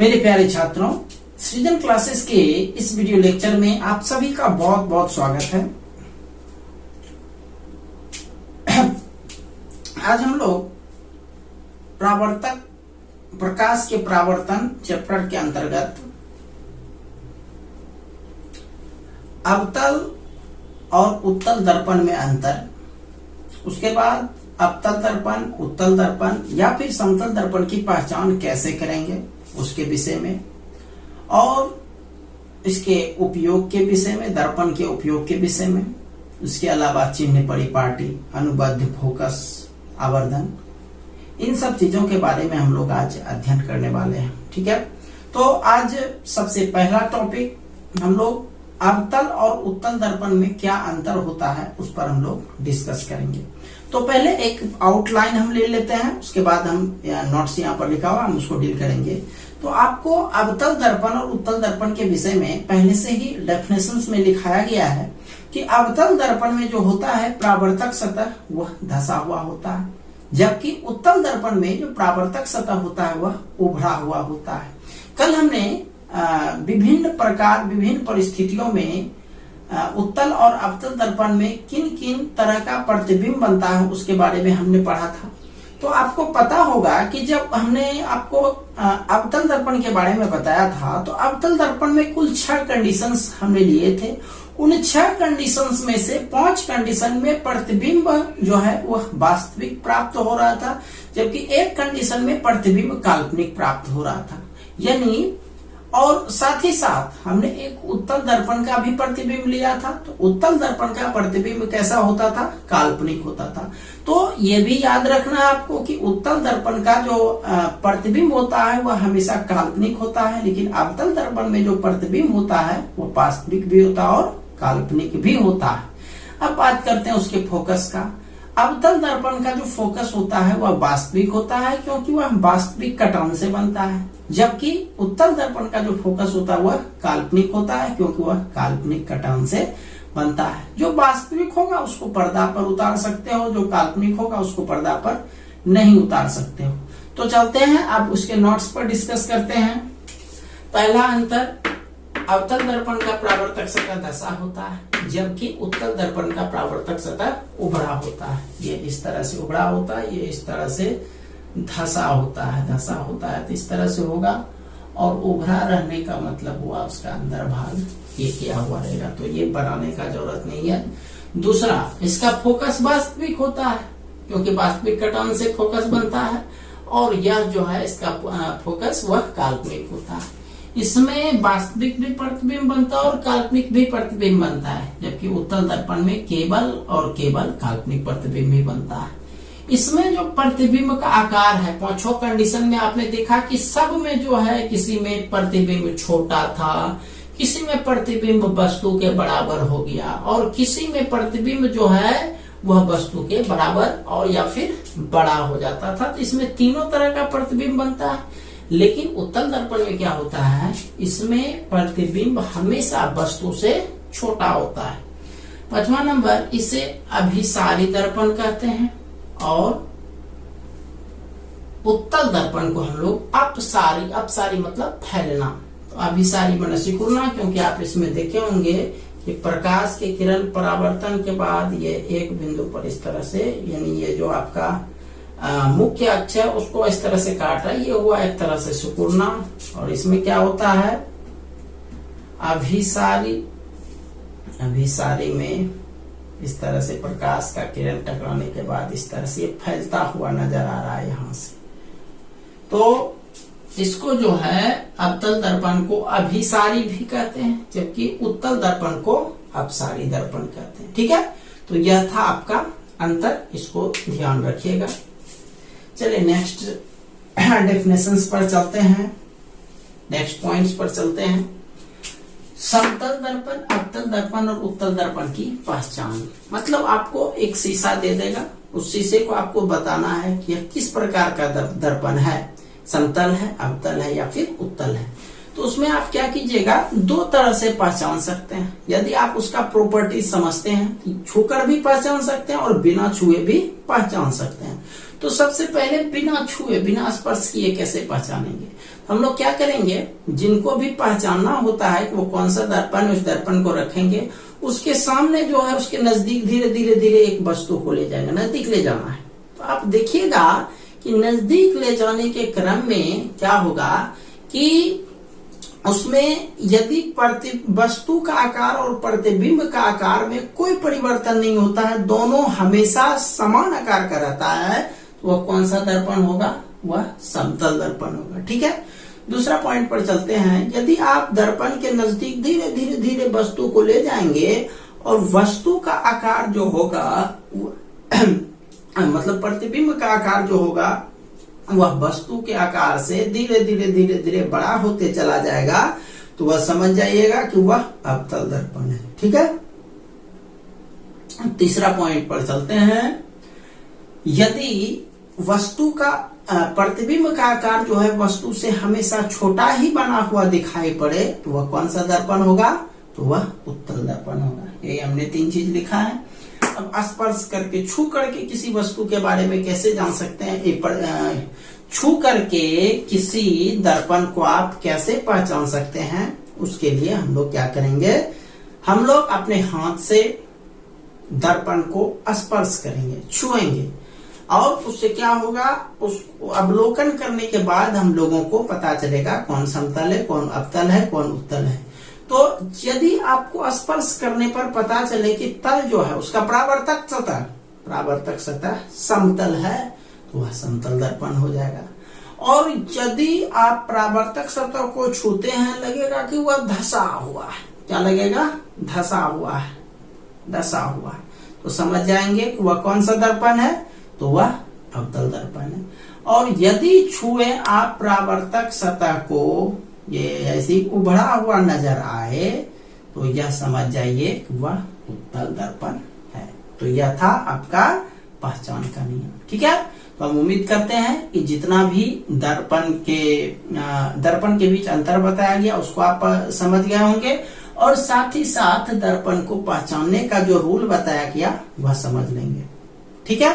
मेरे प्यारे छात्रों, सृजन क्लासेस के इस वीडियो लेक्चर में आप सभी का बहुत बहुत स्वागत है। आज हम लोग प्रकाश के परावर्तन चैप्टर के अंतर्गत अवतल और उत्तल दर्पण में अंतर, उसके बाद अवतल दर्पण, उत्तल दर्पण या फिर समतल दर्पण की पहचान कैसे करेंगे उसके विषय में, और इसके उपयोग के विषय में, दर्पण के उपयोग के विषय में, उसके अलावा चिन्ह परिपाटी, अनुबद्ध, फोकस, आवर्धन, इन सब चीजों के बारे में हम लोग आज अध्ययन करने वाले हैं। ठीक है, तो आज सबसे पहला टॉपिक हम लोग अवतल और उत्तल दर्पण में क्या अंतर होता है उस पर हम लोग डिस्कस करेंगे। तो पहले एक आउटलाइन हम ले लेते हैं, उसके बाद हम नोट्स यहाँ पर लिखा हुआ हम उसको डील करेंगे। तो आपको अवतल दर्पण और उत्तल दर्पण के विषय में पहले से ही डेफिनेशंस में लिखाया गया है कि अवतल दर्पण में जो होता है परावर्तक सतह वह धंसा हुआ होता है, जबकि उत्तल दर्पण में जो परावर्तक सतह होता है वह उभरा हुआ होता है। कल हमने विभिन्न परिस्थितियों में उत्तल और अवतल दर्पण में किन किन तरह का प्रतिबिंब बनता है उसके बारे में हमने पढ़ा था। तो आपको पता होगा कि जब हमने आपको अवतल दर्पण के बारे में बताया था तो अवतल दर्पण में कुल 6 कंडीशंस हमने लिए थे। उन 6 कंडीशंस में से 5 कंडीशन में प्रतिबिंब जो है वह वास्तविक प्राप्त हो रहा था, जबकि एक कंडीशन में प्रतिबिंब काल्पनिक प्राप्त हो रहा था। यानी और साथ ही साथ हमने एक उत्तल दर्पण का भी प्रतिबिंब लिया था। तो उत्तल दर्पण का प्रतिबिंब कैसा होता था? काल्पनिक होता था। तो ये भी याद रखना है आपको कि उत्तल दर्पण का जो प्रतिबिंब होता है वह हमेशा काल्पनिक होता है, लेकिन अवतल दर्पण में जो प्रतिबिंब होता है वह वास्तविक भी होता है और काल्पनिक भी होता है। अब बात करते हैं उसके फोकस का। अवतल दर्पण का जो फोकस होता है वह वास्तविक होता है, क्योंकि वह वास्तविक कटान से बनता है, जबकि उत्तल दर्पण का जो फोकस होता है वह काल्पनिक होता है, क्योंकि वह काल्पनिक कटान से बनता है। जो वास्तविक होगा उसको पर्दा पर उतार सकते हो, जो काल्पनिक होगा उसको पर्दा पर नहीं उतार सकते हो। तो चलते हैं अब उसके नोट्स पर डिस्कस करते हैं। पहला अंतर, अवतल दर्पण का परावर्तक सतह धंसा होता है, जबकि उत्तल दर्पण का परावर्तक सतह उभरा होता है। ये इस तरह से उभरा होता है, ये इस तरह से धंसा होता है, तो इस तरह से होगा। और उभरा रहने का मतलब हुआ उसका अंदर भाग ये किया हुआ रहेगा, तो ये बनाने का जरूरत नहीं है। दूसरा, इसका फोकस वास्तविक होता है, क्योंकि वास्तविक कटान से फोकस बनता है, और यह जो है इसका फोकस वह काल्पनिक होता है। इसमें वास्तविक भी प्रतिबिंब बनता है और काल्पनिक भी प्रतिबिंब बनता है, जबकि उत्तल दर्पण में केवल और केवल काल्पनिक प्रतिबिंब ही बनता है। इसमें जो प्रतिबिंब का आकार है, 5 कंडीशन में आपने देखा कि सब में जो है, किसी में प्रतिबिंब छोटा था, किसी में प्रतिबिंब वस्तु के बराबर हो गया, और किसी में प्रतिबिंब जो है वह वस्तु के बराबर और या फिर बड़ा हो जाता था। तो इसमें तीनों तरह का प्रतिबिंब बनता है। लेकिन उत्तल दर्पण में क्या होता है, इसमें प्रतिबिंब हमेशा वस्तु से छोटा होता है। 5वां नंबर, इसे अभिसारी दर्पण कहते हैं, और उत्तल दर्पण को हम लोग अपसारी मतलब फैलना। तो अभिसारी माने सिकुड़ना, क्योंकि आप इसमें देखे होंगे कि प्रकाश के किरण परावर्तन के बाद ये एक बिंदु पर इस तरह से, यानी ये जो आपका मुख्य अक्ष है उसको इस तरह से काटा, ये हुआ एक तरह से सिकुड़ना। और इसमें क्या होता है, अभिसारी में इस तरह से प्रकाश का किरण टकराने के बाद इस तरह से फैलता हुआ नजर आ रहा है यहां से। तो इसको जो है अवतल दर्पण को अभिसारी भी कहते हैं, जबकि उत्तल दर्पण को अपसारी दर्पण कहते हैं। ठीक है, तो यह था आपका अंतर, इसको ध्यान रखिएगा। चलिए नेक्स्ट डेफिनेशंस पर चलते हैं, नेक्स्ट पॉइंट्स पर चलते हैं। समतल दर्पण, अवतल दर्पण और उत्तल दर्पण की पहचान, मतलब आपको एक शीशा दे देगा, उस शीशे को आपको बताना है कि यह किस प्रकार का दर्पण है, समतल है, अवतल है या फिर उत्तल है। तो उसमें आप क्या कीजिएगा, दो तरह से पहचान सकते हैं। यदि आप उसका प्रॉपर्टी समझते हैं, छूकर भी पहचान सकते हैं और बिना छुए भी पहचान सकते हैं। तो सबसे पहले बिना छुए, बिना स्पर्श किए कैसे पहचानेंगे? हम लोग क्या करेंगे, जिनको भी पहचानना होता है कि वो कौन सा दर्पण है, उस दर्पण को रखेंगे, उसके सामने जो है उसके नजदीक धीरे धीरे धीरे एक वस्तु को ले जाएंगे, नजदीक ले जाना है। तो आप देखिएगा कि नजदीक ले जाने के क्रम में क्या होगा कि उसमें यदि वस्तु का आकार और प्रतिबिंब का आकार में कोई परिवर्तन नहीं होता है, दोनों हमेशा समान आकार का रहता है, तो वह कौन सा दर्पण होगा? वह समतल दर्पण होगा। ठीक है, दूसरा पॉइंट पर चलते हैं। यदि आप दर्पण के नजदीक धीरे धीरे धीरे वस्तु को ले जाएंगे और वस्तु का आकार जो होगा मतलब प्रतिबिंब का आकार जो होगा वह वस्तु के आकार से धीरे धीरे धीरे धीरे बड़ा होते चला जाएगा, तो वह समझ जाइएगा कि वह अवतल दर्पण है। ठीक है, तीसरा पॉइंट पर चलते हैं। यदि वस्तु का प्रतिबिंब का आकार जो है वस्तु से हमेशा छोटा ही बना हुआ दिखाई पड़े, तो वह कौन सा दर्पण होगा? तो वह उत्तल दर्पण होगा। ये हमने 3 चीज लिखा है। अब स्पर्श करके, छू करके किसी वस्तु के बारे में कैसे जान सकते हैं? छू करके किसी दर्पण को आप कैसे पहचान सकते हैं? उसके लिए हम लोग क्या करेंगे, हम लोग अपने हाथ से दर्पण को स्पर्श करेंगे, छुएंगे, और उससे क्या होगा, उसको अवलोकन करने के बाद हम लोगों को पता चलेगा कौन समतल है, कौन अवतल है, कौन उत्तल है। तो यदि आपको स्पर्श करने पर पता चले कि तल जो है उसका परावर्तक सतह समतल है, तो वह समतल दर्पण हो जाएगा। और यदि आप परावर्तक सतह को छूते हैं, लगेगा कि वह धसा हुआ है। क्या लगेगा? धसा हुआ है, धसा हुआ है। तो समझ जाएंगे कि वह कौन सा दर्पण है, तो वह अवतल दर्पण है। और यदि छुए आप परावर्तक सतह को, ये ऐसी उभरा हुआ नजर आए, तो यह समझ जाइए कि वह उत्तल दर्पण है। तो यह था आपका पहचान का नियम। ठीक है, तो हम उम्मीद करते हैं कि जितना भी दर्पण के बीच अंतर बताया गया उसको आप समझ गए होंगे, और साथ ही साथ दर्पण को पहचानने का जो रूल बताया गया वह समझ लेंगे। ठीक है,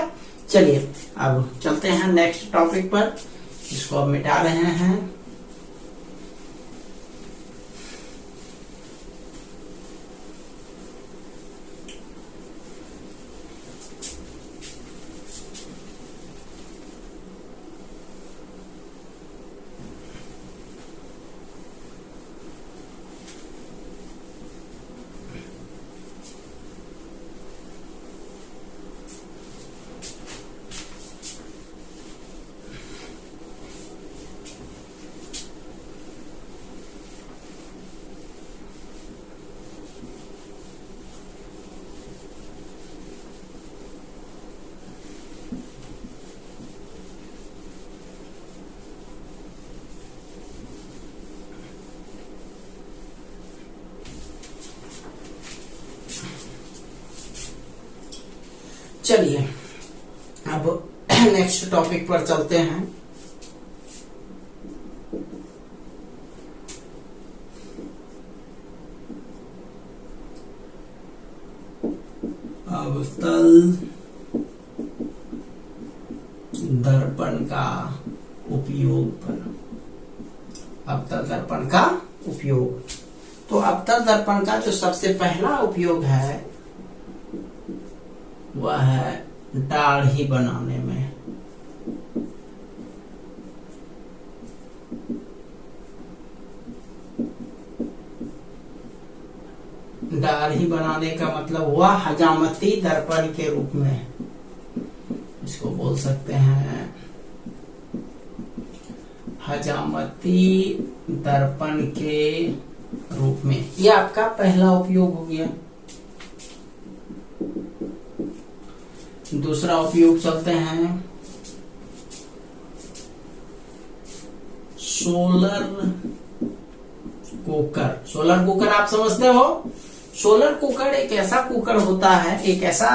चलिए अब चलते हैं नेक्स्ट टॉपिक पर, इसको अब मिटा रहे हैं। चलिए अब नेक्स्ट टॉपिक पर चलते हैं। अवतल दर्पण का उपयोग पर, अवतल दर्पण का उपयोग। तो अवतल दर्पण का जो सबसे पहला उपयोग है वह है दाढ़ी बनाने में। दाढ़ी बनाने का मतलब हुआ हजामती दर्पण के रूप में, इसको बोल सकते हैं हजामती दर्पण के रूप में। यह आपका पहला उपयोग हो गया। दूसरा उपयोग चलते हैं सोलर कुकर। सोलर कुकर आप समझते हो, सोलर कुकर एक ऐसा कुकर होता है, एक ऐसा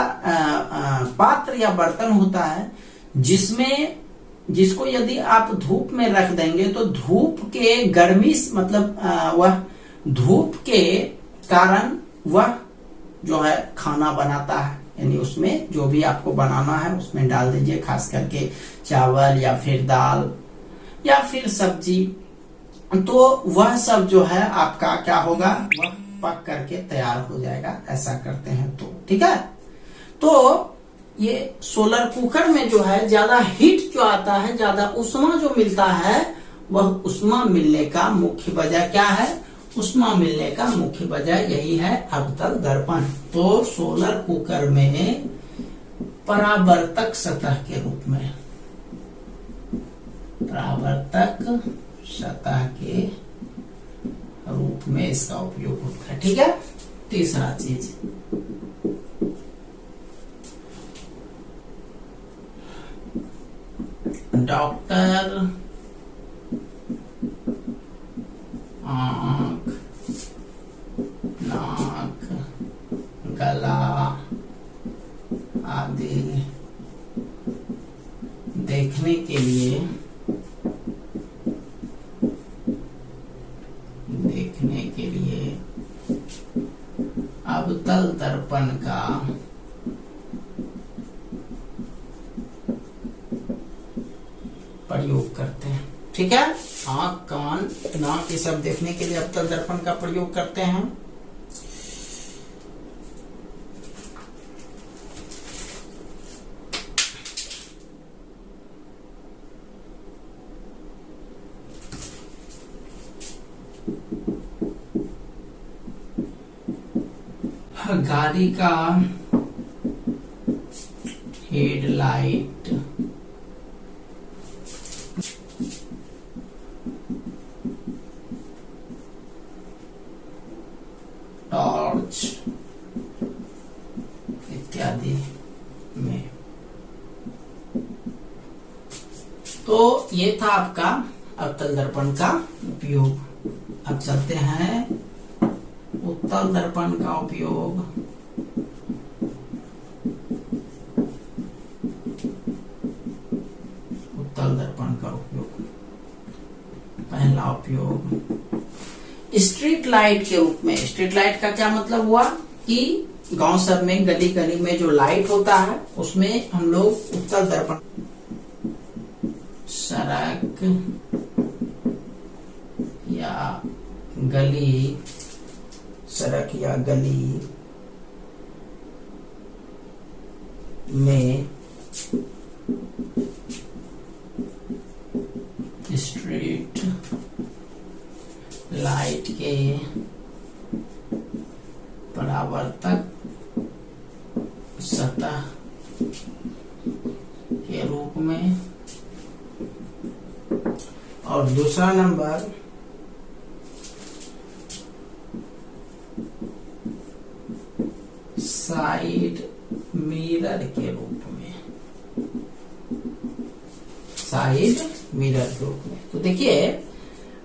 पात्र या बर्तन होता है जिसमें जिसको यदि आप धूप में रख देंगे तो धूप के गर्मी मतलब वह धूप के कारण वह जो है खाना बनाता है, यानी उसमें जो भी आपको बनाना है उसमें डाल दीजिए, खास करके चावल या फिर दाल या फिर सब्जी, तो वह सब जो है आपका क्या होगा, वह पक करके तैयार हो जाएगा। ऐसा करते हैं तो ठीक है। तो ये सोलर कुकर में जो है ज्यादा हीट जो आता है, ज्यादा उष्मा जो मिलता है, वह उष्मा मिलने का मुख्य वजह क्या है, उष्मा मिलने का मुख्य वजह यही है अवतल दर्पण। तो सोलर कुकर में परावर्तक सतह के रूप में, परावर्तक सतह के रूप में इसका उपयोग होता है। ठीक है। तीसरा चीज, डॉक्टर आंख, नाक, गला आदि देखने के लिए अवतल दर्पण का प्रयोग करते हैं। ठीक है। आंख, कान, नाक ये सब देखने के लिए अवतल दर्पण का प्रयोग करते हैं। गाड़ी का हेडलाइट, टॉर्च इत्यादि में। तो ये था आपका अवतल दर्पण का उपयोग। अब चलते हैं उत्तल दर्पण का उपयोग। उत्तल दर्पण का उपयोग, पहला उपयोग स्ट्रीट लाइट के रूप में। स्ट्रीट लाइट का क्या मतलब हुआ कि गांव सब में, गली गली में जो लाइट होता है उसमें हम लोग उत्तल दर्पण, सड़क या गली, सड़क या गली में स्ट्रीट लाइट के परावर्तक सतह के रूप में। और दूसरा नंबर साइड मिरर के रूप में, साइड मिरर के रूप में। तो देखिए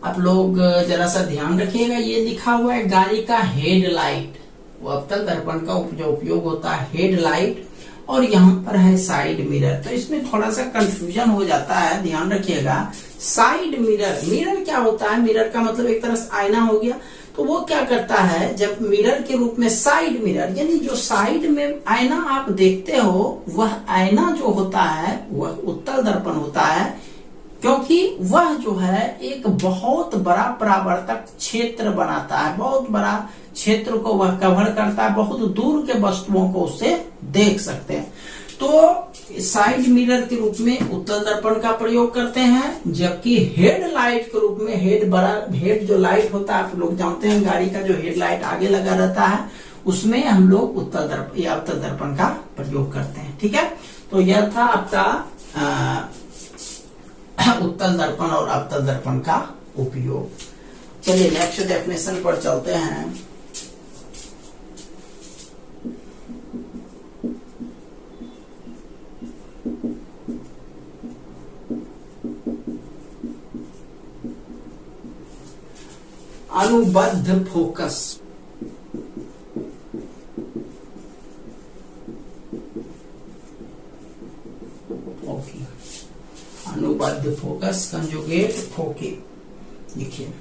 आप लोग जरा सा ध्यान रखिएगा, ये लिखा हुआ है गाड़ी का हेडलाइट, वो अवतल दर्पण का जो उपयोग होता है हेडलाइट, और यहाँ पर है साइड मिरर। तो इसमें थोड़ा सा कंफ्यूजन हो जाता है, ध्यान रखिएगा। साइड मिरर, मिरर क्या होता है, मिरर का मतलब एक तरह से आईना हो गया। तो वो क्या करता है, जब मिरर के रूप में साइड मिरर, यानी जो साइड में आईना आप देखते हो, वह आईना जो होता है वह उत्तल दर्पण होता है, क्योंकि वह जो है एक बहुत बड़ा परावर्तक क्षेत्र बनाता है, बहुत बड़ा क्षेत्र को वह कवर करता है, बहुत दूर के वस्तुओं को उससे देख सकते हैं। तो साइड मिरर के रूप में उत्तल दर्पण का प्रयोग करते हैं, जबकि हेड लाइट के रूप में, हेड बड़ा, हेड जो लाइट होता है आप लोग जानते हैं, गाड़ी का जो हेड लाइट आगे लगा रहता है, उसमें हम लोग उत्तल दर्पण या अवतल दर्पण का प्रयोग करते हैं। ठीक है। तो यह था आपका उत्तल दर्पण और अवतल दर्पण का उपयोग। चलिए नेक्स्ट डेफिनेशन पर चलते हैं। अनुबद्ध फोकस। ओके, अनुबद्ध फोकस कंजुगेट फोके। देखिए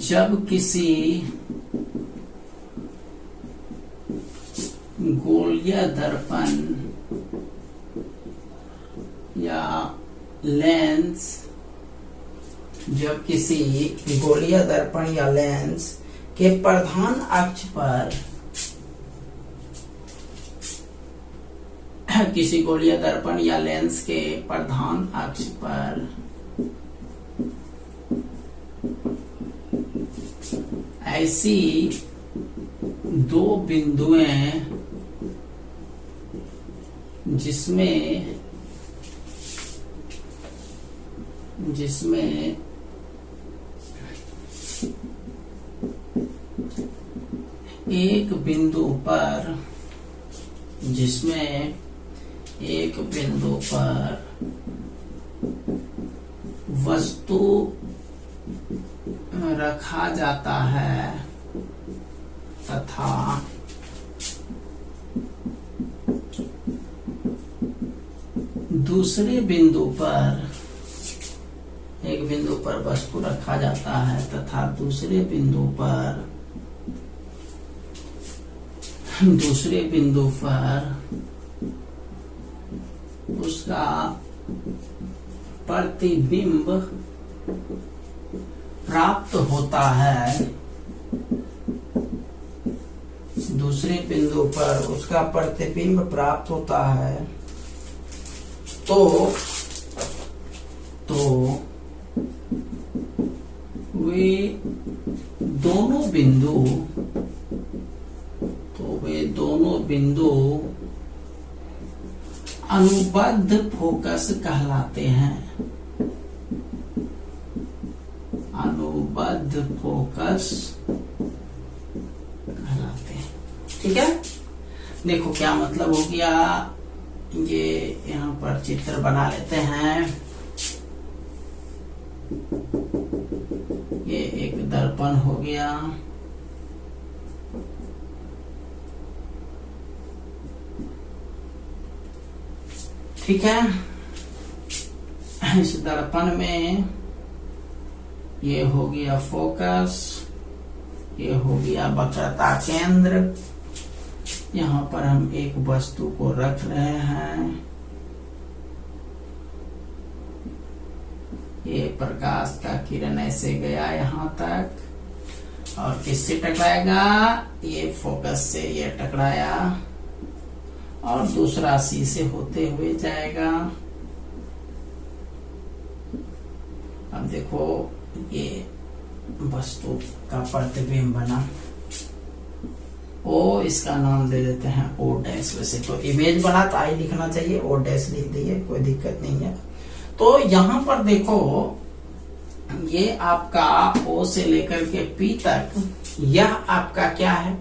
जब किसी गोलीय दर्पण या लेंस, जब किसी गोलीय दर्पण या लेंस के प्रधान अक्ष पर, किसी गोलीय दर्पण या लेंस के प्रधान अक्ष पर ऐसी दो बिंदुएं जिसमें एक बिंदु पर वस्तु रखा जाता है तथा दूसरे बिंदु पर, एक बिंदु पर वस्तु रखा जाता है तथा दूसरे बिंदु पर उसका प्रतिबिंब प्राप्त होता है, दूसरे बिंदु पर उसका प्रतिबिंब प्राप्त होता है, तो वे दोनों बिंदु अनुबद्ध फोकस कहलाते हैं। अनुबद्ध फोकस कहलाते हैं। ठीक है, देखो क्या मतलब हो गया। ये यहाँ पर चित्र बना लेते हैं। ये एक दर्पण हो गया, ठीक है। इस दर्पण में ये हो गया फोकस, ये हो गया वक्रता केंद्र। यहाँ पर हम एक वस्तु को रख रहे हैं। ये प्रकाश का किरण ऐसे गया यहाँ तक और किससे टकराएगा, ये फोकस से ये टकराया और दूसरा सी से होते हुए जाएगा। अब देखो ये वस्तु का प्रतिबिंब बना, ओ इसका नाम दे देते हैं ओ डैश। वैसे तो इमेज बना तो आई लिखना चाहिए, ओ डैश लिख दिए, कोई दिक्कत नहीं है। तो यहाँ पर देखो ये आपका ओ से लेकर के पी तक, यह आपका क्या है,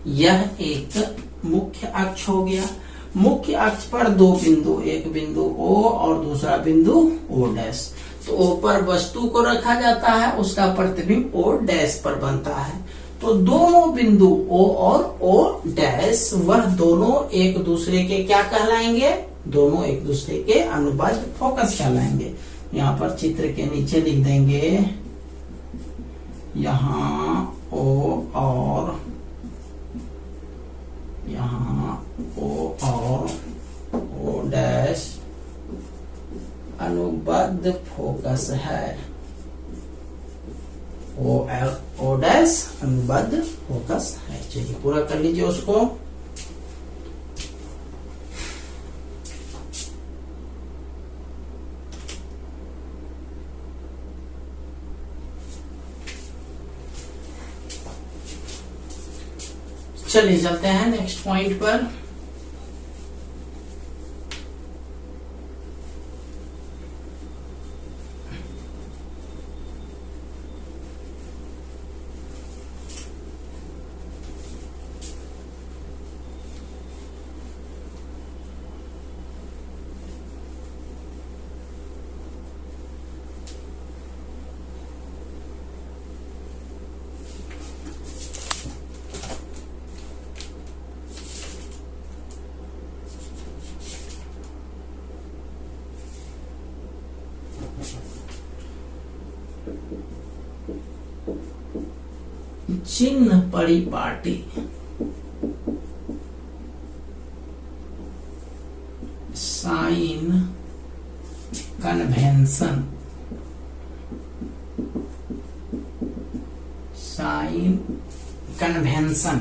यह एक मुख्य अक्ष हो गया। मुख्य अक्ष पर दो बिंदु, एक बिंदु ओ और दूसरा बिंदु ओ डैश। तो ओ पर वस्तु को रखा जाता है, उसका प्रतिबिंब ओ डैश पर बनता है। तो दोनों बिंदु ओ और ओ डैश, वह दोनों एक दूसरे के क्या कहलाएंगे, दोनों एक दूसरे के अनुबद्ध फोकस कहलाएंगे। यहाँ पर चित्र के नीचे लिख देंगे, यहाँ ओ और यहाँ ओ डैश अनुबद्ध फोकस है। ओ डैश अनुबद्ध फोकस है। चलिए पूरा कर लीजिए उसको। चलिए चलते हैं नेक्स्ट पॉइंट पर। चिन्ह परिपाटी, साइन कन्वेंशन, साइन कन्वेंशन।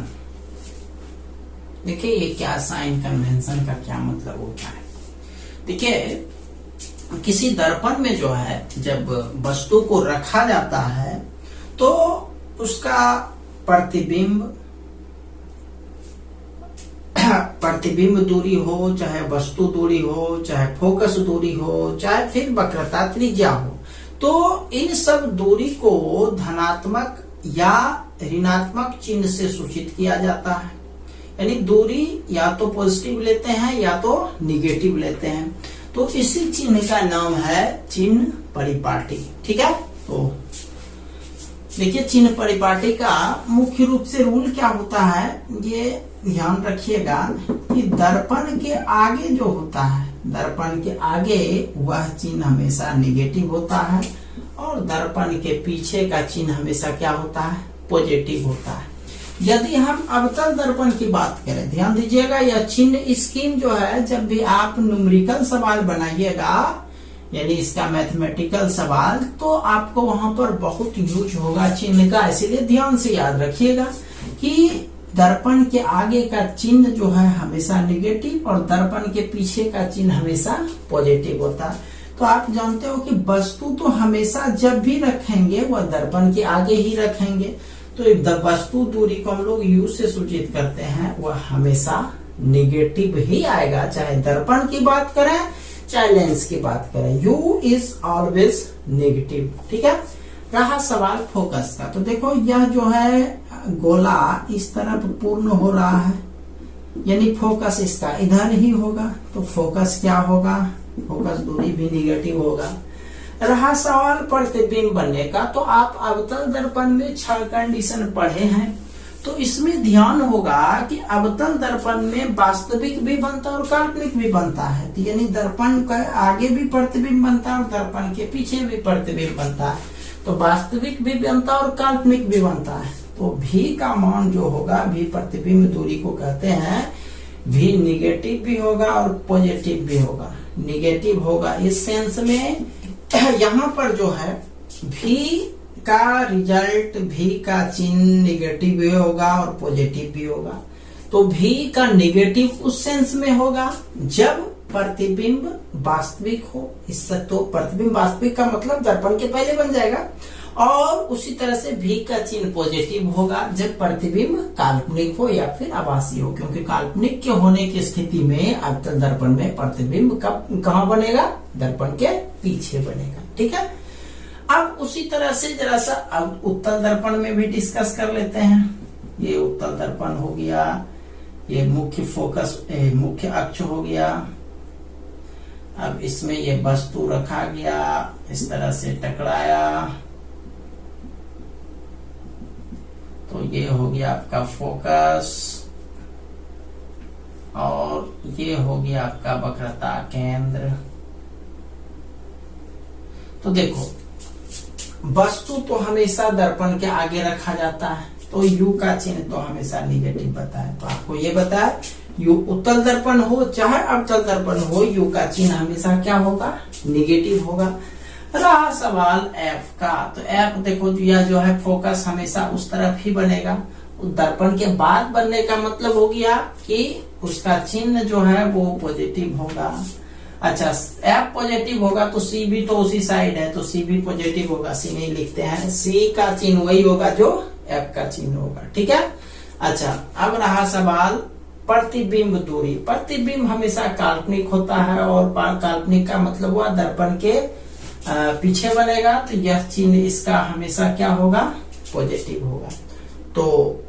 देखिए ये क्या साइन कन्वेंशन का क्या मतलब होता है। देखिए किसी दर्पण में जो है जब वस्तु को रखा जाता है तो उसका प्रतिबिंब दूरी हो, चाहे वस्तु दूरी हो, चाहे फोकस दूरी हो, चाहे फिर वक्रता त्रिज्या हो, तो इन सब दूरी को धनात्मक या ऋणात्मक चिन्ह से सूचित किया जाता है। यानी दूरी या तो पॉजिटिव लेते हैं या तो निगेटिव लेते हैं, तो इसी चिन्ह का नाम है चिन्ह परिपाटी। ठीक है, तो देखिए चिन्ह परिपाटी का मुख्य रूप से रूल क्या होता है, ये ध्यान रखिएगा कि दर्पण के आगे जो होता है, दर्पण के आगे वह चिन्ह हमेशा निगेटिव होता है और दर्पण के पीछे का चिन्ह हमेशा क्या होता है, पॉजिटिव होता है। यदि हम अवतल दर्पण की बात करें, ध्यान दीजिएगा यह चिन्ह स्कीम जो है, जब भी आप न्यूमेरिकल सवाल बनाइएगा यानी इसका मैथमेटिकल सवाल, तो आपको वहां पर बहुत यूज होगा चिन्ह का। इसीलिए ध्यान से याद रखिएगा कि दर्पण के आगे का चिन्ह जो है हमेशा निगेटिव और दर्पण के पीछे का चिन्ह हमेशा पॉजिटिव होता है। तो आप जानते हो कि वस्तु तो हमेशा जब भी रखेंगे वह दर्पण के आगे ही रखेंगे, तो वस्तु दूरी को हम लोग यू से सूचित करते हैं, वह हमेशा निगेटिव ही आएगा, चाहे दर्पण की बात करें चाहे लेंस की बात करें, u इज ऑलवेज नेगेटिव। ठीक है, रहा सवाल फोकस का, तो देखो यह जो है गोला इस तरफ पूर्ण हो रहा है, यानी फोकस इसका इधर ही होगा, तो फोकस क्या होगा, फोकस दूरी भी निगेटिव होगा। रहा सवाल प्रतिबिंब बनने का, तो आप अवतल दर्पण में 6 कंडीशन पढ़े हैं, तो इसमें ध्यान होगा कि अवतल दर्पण में वास्तविक भी बनता है और काल्पनिक भी बनता है, तो यानी दर्पण का आगे भी प्रतिबिंब बनता है और दर्पण के पीछे भी प्रतिबिंब बनता है, तो वास्तविक भी बनता है और काल्पनिक भी बनता है। तो भी का मान जो होगा, भी प्रतिबिंब दूरी को कहते हैं, भी निगेटिव भी होगा और पॉजिटिव भी होगा। निगेटिव होगा इस सेंस में यहाँ पर जो है भी का रिजल्ट, भी का चिन्ह निगेटिव भी होगा और पॉजिटिव भी होगा। तो भी का निगेटिव उस सेंस में होगा जब प्रतिबिंब वास्तविक हो, इससे तो प्रतिबिंब वास्तविक का मतलब दर्पण के पहले बन जाएगा, और उसी तरह से भी का चिन्ह पॉजिटिव होगा जब प्रतिबिंब काल्पनिक हो या फिर आभासी हो, क्योंकि काल्पनिक के होने की स्थिति में अवतल दर्पण में प्रतिबिंब कहाँ बनेगा, दर्पण के पीछे बनेगा। ठीक है, अब उसी तरह से जरा सा अब उत्तल दर्पण में भी डिस्कस कर लेते हैं। ये उत्तल दर्पण हो गया, ये मुख्य फोकस मुख्य अक्ष हो गया। अब इसमें ये वस्तु रखा गया, इस तरह से टकराया, तो ये हो गया आपका फोकस और ये हो गया आपका वक्रता केंद्र। तो देखो वस्तु तो हमेशा दर्पण के आगे रखा जाता है, तो यू का चिन्ह तो हमेशा निगेटिव बताए, तो आपको ये बताया यू उत्तल दर्पण हो चाहे अवतल दर्पण हो, यू का चिन्ह हमेशा क्या होगा, निगेटिव होगा। रहा सवाल एफ का, तो एफ देखो यह जो है फोकस हमेशा उस तरफ ही बनेगा, दर्पण के बाद बनने का मतलब हो गया कि उसका चिन्ह जो है वो पॉजिटिव होगा। अच्छा, एफ पॉजिटिव होगा तो सी भी तो उसी साइड है, तो सी भी पॉजिटिव होगा, सी नहीं लिखते हैं, सी का चिन्ह वही होगा जो एफ का चिन्ह होगा। ठीक है, अच्छा अब रहा सवाल प्रतिबिंब दूरी। प्रतिबिंब हमेशा काल्पनिक होता है और काल्पनिक का मतलब हुआ दर्पण के पीछे बनेगा, तो यह चिन्ह इसका हमेशा क्या होगा, पॉजिटिव होगा। तो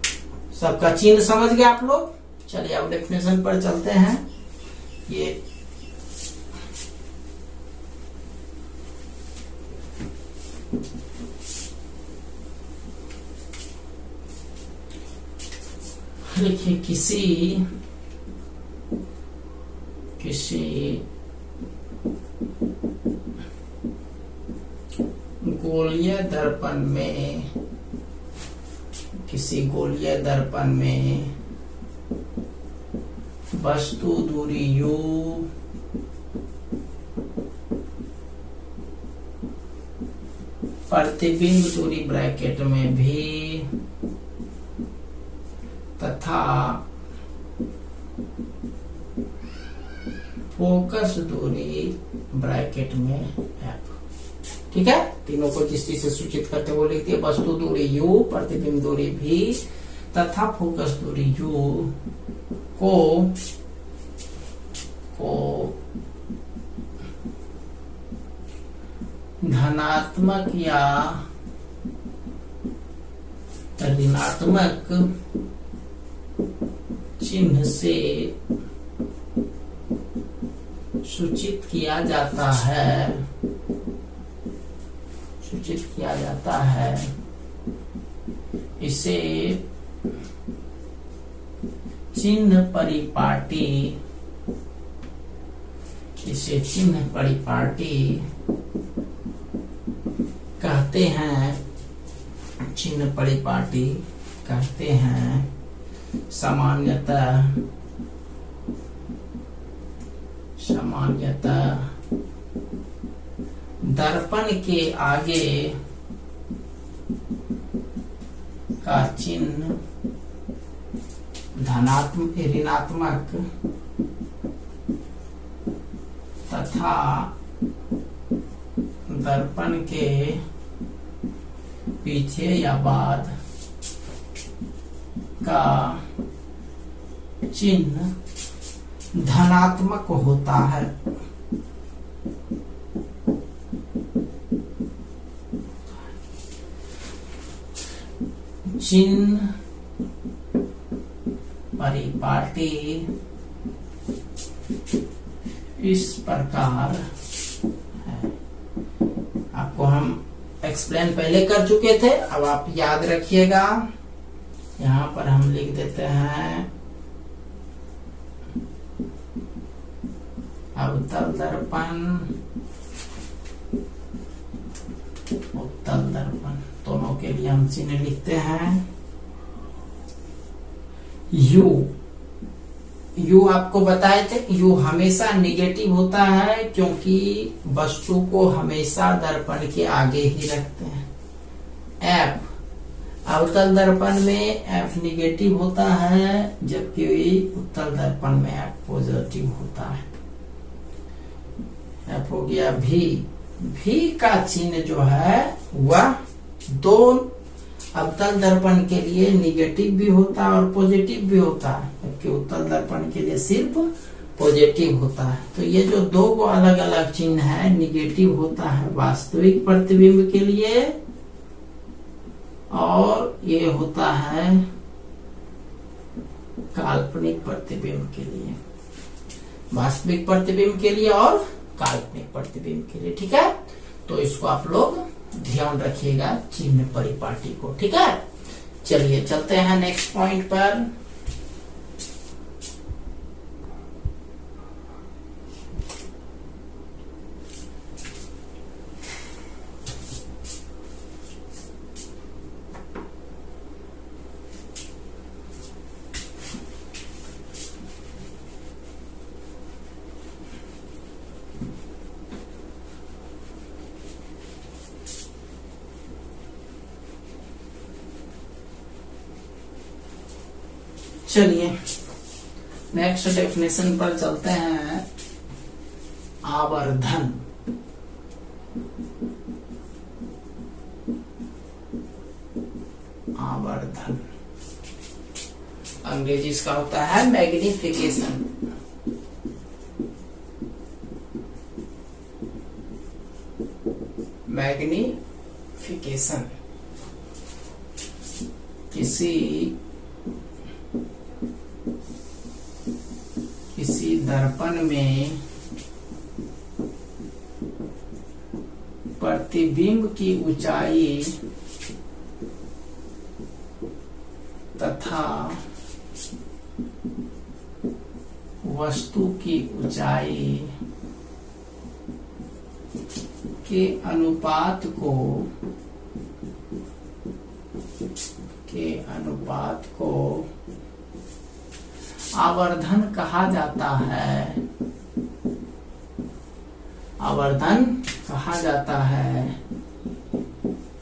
सबका चिन्ह समझ गए आप लोग। चलिए अब डेफिनेशन पर चलते हैं। ये देखिए किसी गोलीय दर्पण में किसी गोलीय दर्पण में वस्तु दूरी u प्रतिबिंब दूरी ब्रैकेट में भी तथा फोकस दूरी ब्रैकेट में f। ठीक है, तीनों को जिस चीज से सूचित करते वो लिखते हैं, वस्तु दूरी u, प्रतिबिंब दूरी v तथा फोकस दूरी u को धनात्मक या ऋणात्मक चिन्ह से सूचित किया जाता है, इसे चिन्ह परिपाटी कहते हैं। चिन्ह परिपाटी कहते हैं। सामान्यतः दर्पण के आगे का चिन्ह धनात्मक ऋणात्मक तथा दर्पण के पीछे या बाद का चिन्ह धनात्मक होता है। चिन्ह परिपाटी इस प्रकार है। आपको हम एक्सप्लेन पहले कर चुके थे, अब आप याद रखिएगा। यहाँ पर हम लिख देते हैं अवतल दर्पण, उत्तल दर्पण, दोनों के लिए हम चिन्ह लिखते हैं U आपको बताए थे, U हमेशा निगेटिव होता है क्योंकि वस्तु को हमेशा दर्पण के आगे ही रखते हैं। F अवतल दर्पण में F निगेटिव होता है जबकि उत्तल दर्पण में F पॉजिटिव होता है। F हो गया V का चिन्ह जो है वह दो अवतल दर्पण के लिए निगेटिव भी होता है और पॉजिटिव भी होता है, जबकि उत्तल दर्पण के लिए सिर्फ पॉजिटिव होता है। तो ये जो दो को अलग अलग चिन्ह है, निगेटिव होता है वास्तविक प्रतिबिंब के लिए और ये होता है काल्पनिक प्रतिबिंब के लिए, वास्तविक प्रतिबिंब के लिए और काल्पनिक प्रतिबिंब के लिए। ठीक है, तो इसको आप लोग ध्यान रखिएगा चिन्ह परिपाटी को। ठीक है, चलिए चलते हैं नेक्स्ट पॉइंट पर। चलिए नेक्स्ट डेफिनेशन पर चलते हैं। आवर्धन, आवर्धन अंग्रेजी इसका होता है मैग्निफिकेशन। मैग्निफिकेशन किसी दर्पण में प्रतिबिंब की ऊंचाई तथा वस्तु की ऊंचाई के अनुपात के अनुपात को आवर्धन कहा जाता है। आवर्धन कहा जाता है।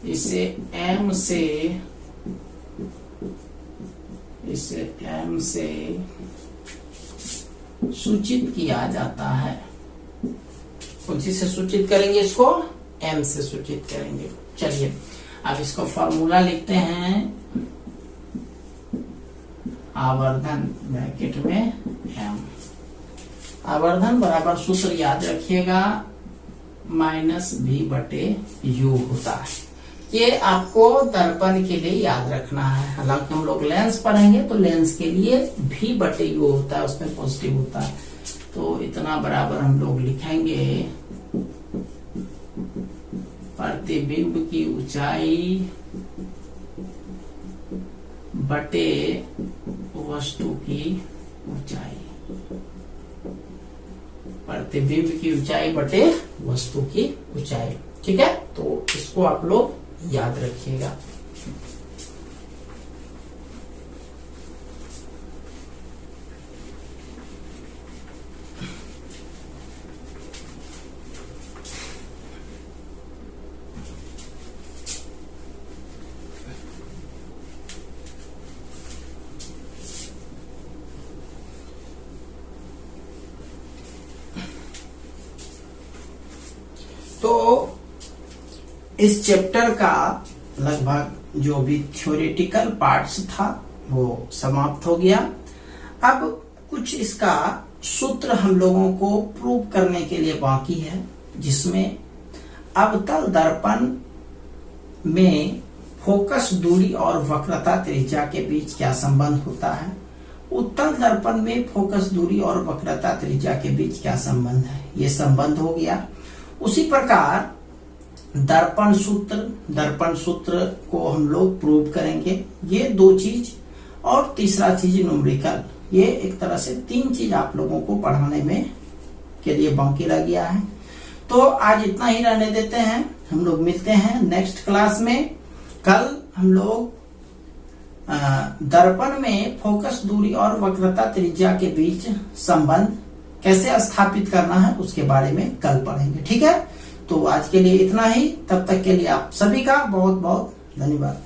इसे m से सूचित किया जाता है। कौन सी से सूचित करेंगे? इसको m से सूचित करेंगे। चलिए अब इसको फॉर्मूला लिखते हैं। आवर्धन ब्रैकेट में m, आवर्धन बराबर सूत्र याद रखिएगा -v/u होता है। ये आपको दर्पण के लिए याद रखना है। हालांकि हम लोग लेंस पढ़ेंगे तो लेंस के लिए v/u होता है, उसमें पॉजिटिव होता है। तो इतना बराबर हम लोग लिखेंगे प्रतिबिंब की ऊंचाई बटे वस्तु की ऊंचाई। प्रतिबिंब की ऊंचाई बटे वस्तु की ऊंचाई। ठीक है, तो इसको आप लोग याद रखिएगा। तो इस चैप्टर का लगभग जो भी थ्योरेटिकल पार्ट्स था वो समाप्त हो गया। अब कुछ इसका सूत्र हम लोगों को प्रूव करने के लिए बाकी है, जिसमें अवतल दर्पण में फोकस दूरी और वक्रता त्रिज्या के बीच क्या संबंध होता है, उत्तल दर्पण में फोकस दूरी और वक्रता त्रिज्या के बीच क्या संबंध है, ये संबंध हो गया। उसी प्रकार दर्पण सूत्र को हम लोग प्रूव करेंगे। ये दो चीज, और तीसरा चीज न्यूमेरिकल। ये एक तरह से 3 चीज आप लोगों को पढ़ाने में के लिए बाकी रह गया है। तो आज इतना ही रहने देते हैं। हम लोग मिलते हैं नेक्स्ट क्लास में। कल हम लोग दर्पण में फोकस दूरी और वक्रता त्रिज्या के बीच संबंध कैसे स्थापित करना है उसके बारे में कल पढ़ेंगे। ठीक है, तो आज के लिए इतना ही। तब तक के लिए आप सभी का बहुत बहुत धन्यवाद।